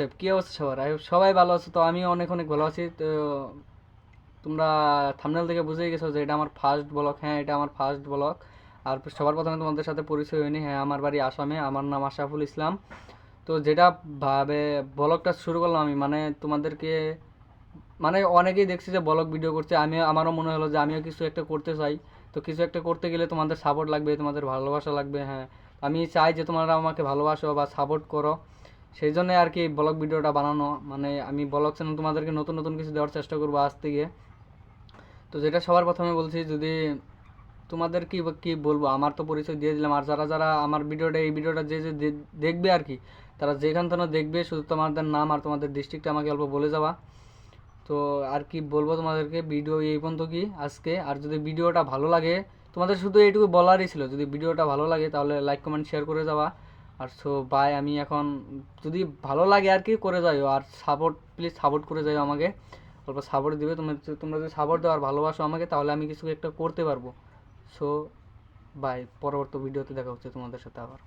WhatsApp কী অবস্থা সবার? সবাই ভালো আছো? তো আমিও অনেক অনেক ভালো আছি। তো তোমরা থাম্বনেল থেকে বুঝেই গেছো যে এটা আমার ফার্স্ট ব্লগ। হ্যাঁ, এটা আমার ফার্স্ট ব্লগ। আর সবার প্রথমে তোমাদের সাথে পরিচয় হয়নি। হ্যাঁ, আমার বাড়ি আসামে, আমার নাম আশরাফুল ইসলাম। তো যেটা ভাবে ব্লগটা শুরু করলাম আমি, মানে তোমাদেরকে, মানে অনেকেই দেখছি যে ব্লগ ভিডিও করছে, আমি আমারও মনে হলো যে আমিও কিছু একটা করতে চাই। তো কিছু একটা করতে গেলে তোমাদের সাপোর্ট লাগবে, তোমাদের ভালোবাসা লাগবে। হ্যাঁ, আমি চাই যে তোমরা আমাকে ভালোবাসো বা সাপোর্ট করো। সেই জন্যই আর কি ব্লগ ভিডিওটা বানানো। মানে আমি ব্লগ চ্যানেল তোমাদেরকে নতুন নতুন কিছু দেওয়ার চেষ্টা করবো আজ থেকে। তো যেটা সবার প্রথমে বলছি, যদি তোমাদের কি কি বলবো, আমার তো পরিচয় দিয়ে দিলাম। আর যারা যারা আমার ভিডিওটা, এই ভিডিওটা যে যে দেখবে আর কি, তারা যেখান থেকে দেখবে শুধু তোমাদের নাম আর তোমাদের ডিস্ট্রিক্টটা আমাকে অল্প বলে যাওয়া। তো আর কি বলবো তোমাদেরকে, ভিডিও এই পর্যন্ত কি আজকে। আর যদি ভিডিওটা ভালো লাগে, তোমাদের শুধু এইটুকু বলারই ছিল, যদি ভিডিওটা ভালো লাগে তাহলে লাইক কমেন্ট শেয়ার করে যাওয়া। আর সো বাই, আমি এখন যদি ভালো লাগে আর কি করে যাইও। আর সাপোর্ট, প্লিজ সাপোর্ট করে যাইও আমাকে, অল্প সাপোর্ট দিবে। তোমরা তোমরা যদি সাপোর্ট দাও আর ভালোবাসো আমাকে, তাহলে আমি কিছু একটা করতে পারবো। সো বাই, পরবর্তী ভিডিওতে দেখা হচ্ছে তোমাদের সাথে আবার।